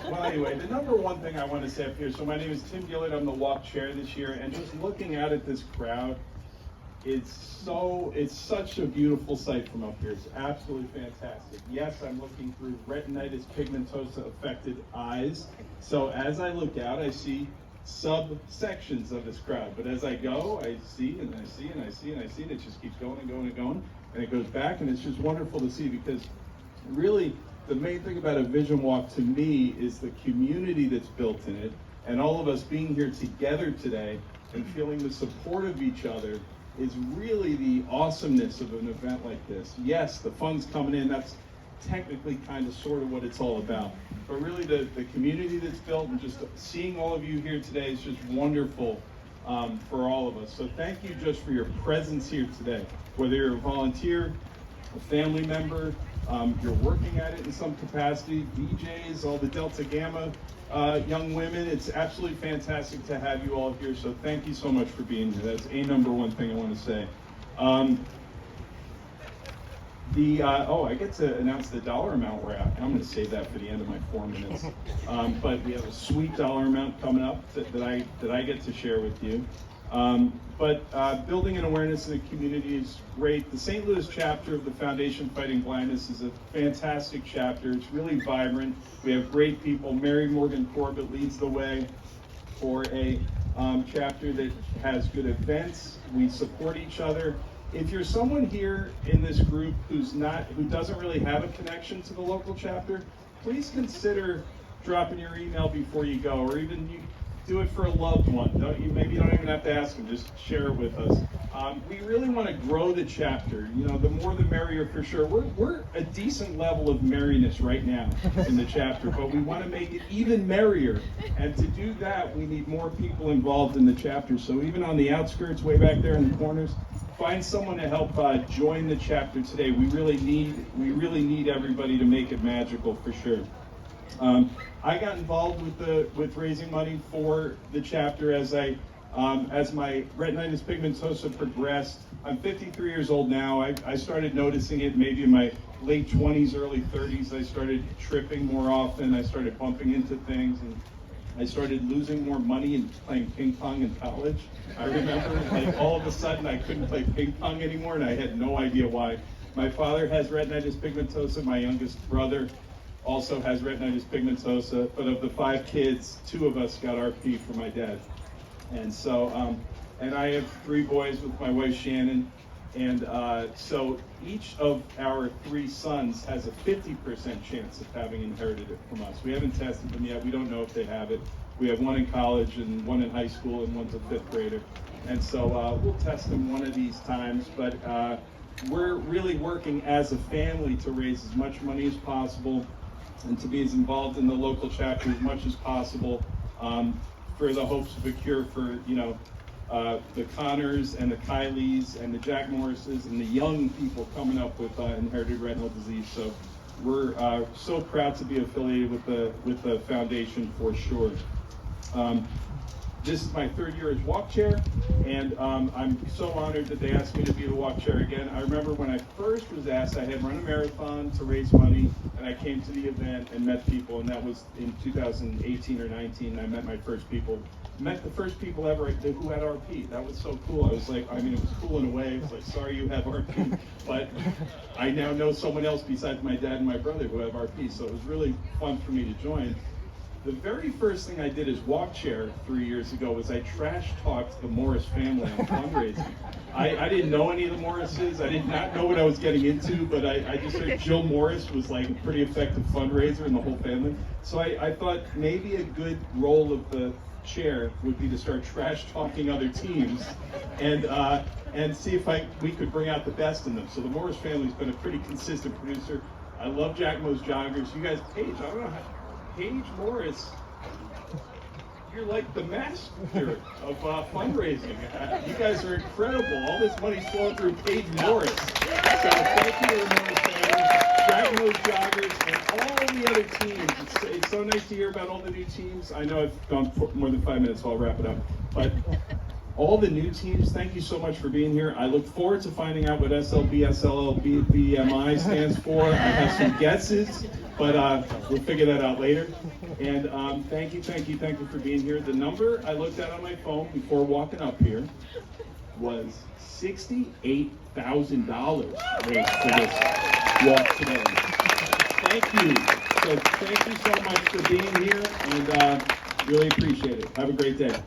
Well, anyway, the number one thing I want to say up here, so my name is Tim Gillett, I'm the walk chair this year, and just looking out at this crowd, it's such a beautiful sight from up here. It's absolutely fantastic. Yes, I'm looking through retinitis pigmentosa affected eyes. So as I look out, I see subsections of this crowd. But as I go, I see and I see and I see and I see, and it just keeps going and going and going. And it goes back, and it's just wonderful to see, because really the main thing about a vision walk to me is the community that's built in it, and all of us being here together today and feeling the support of each other is really the awesomeness of an event like this. Yes, the funds coming in, that's technically kind of sort of what it's all about. But really the community that's built, and just seeing all of you here today is just wonderful for all of us. So thank you just for your presence here today. Whether you're a volunteer, a family member, you're working at it in some capacity, DJs, all the Delta Gamma young women, it's absolutely fantastic to have you all here. So thank you so much for being here. That's a number one thing I want to say. I get to announce the dollar amount we're at. I'm going to save that for the end of my 4 minutes. But we have a sweet dollar amount coming up that I get to share with you. Building an awareness in the community is great. The St. Louis chapter of the Foundation Fighting Blindness is a fantastic chapter. It's really vibrant. We have great people. Mary Morgan Corbett leads the way for a chapter that has good events. We support each other. If you're someone here in this group who doesn't really have a connection to the local chapter, please consider dropping your email before you go, or even you do it for a loved one. Maybe you don't even have to ask them, just share it with us. We really want to grow the chapter. You know, the more the merrier for sure. We're a decent level of merriness right now in the chapter, but we want to make it even merrier. And to do that, we need more people involved in the chapter. So even on the outskirts, way back there in the corners, find someone to help join the chapter today. We really need everybody to make it magical for sure. I got involved with raising money for the chapter as my retinitis pigmentosa progressed. I'm 53 years old now. I started noticing it maybe in my late 20s, early 30s. I started tripping more often. I started bumping into things, and I started losing more money and playing ping pong in college. I remember, like, all of a sudden I couldn't play ping pong anymore, and I had no idea why. My father has retinitis pigmentosa. My youngest brother also has retinitis pigmentosa, but of the 5 kids, 2 of us got RP from my dad. And so, and I have 3 boys with my wife Shannon, and so each of our 3 sons has a 50% chance of having inherited it from us. We haven't tested them yet. We don't know if they have it. We have 1 in college and 1 in high school, and 1's a 5th grader. And so we'll test them one of these times, but we're really working as a family to raise as much money as possible and to be as involved in the local chapter as much as possible for the hopes of a cure for, the Connors and the Kylies and the Jack Morrises and the young people coming up with inherited retinal disease. So we're so proud to be affiliated with the foundation for sure. This is my 3rd year as walk chair, and I'm so honored that they asked me to be the walk chair again. I remember when I first was asked, I had run a marathon to raise money, and I came to the event and met people, and that was in 2018 or 19. I met my first people. Met the first people ever who had RP. That was so cool. I was like, it was cool in a way. It was like, sorry you have RP, but I now know someone else besides my dad and my brother who have RP, so it was really fun for me to join. The very first thing I did as walk chair 3 years ago was I trash talked the Morris family on fundraising. I didn't know any of the Morrises. I did not know what I was getting into, but I just heard Jill Morris was like a pretty effective fundraiser in the whole family. So I thought maybe a good role of the chair would be to start trash talking other teams and see if we could bring out the best in them. So the Morris family's been a pretty consistent producer. I love Jack Mo's joggers. You guys, Paige, I don't know how. Paige Morris, you're like the master of fundraising. You guys are incredible. All this money's flowing through Paige Morris. So thank you to the Morris family, Jack Mo's joggers, and all the other teams. It's so nice to hear about all the new teams. I know I've gone for more than 5 minutes, so I'll wrap it up. But all the new teams, thank you so much for being here. I look forward to finding out what SLBSLLBMI stands for. I have some guesses, but we'll figure that out later. And thank you for being here. The number I looked at on my phone before walking up here was $68,000 raised for this walk today. Thank you. So thank you so much for being here, and really appreciate it. Have a great day.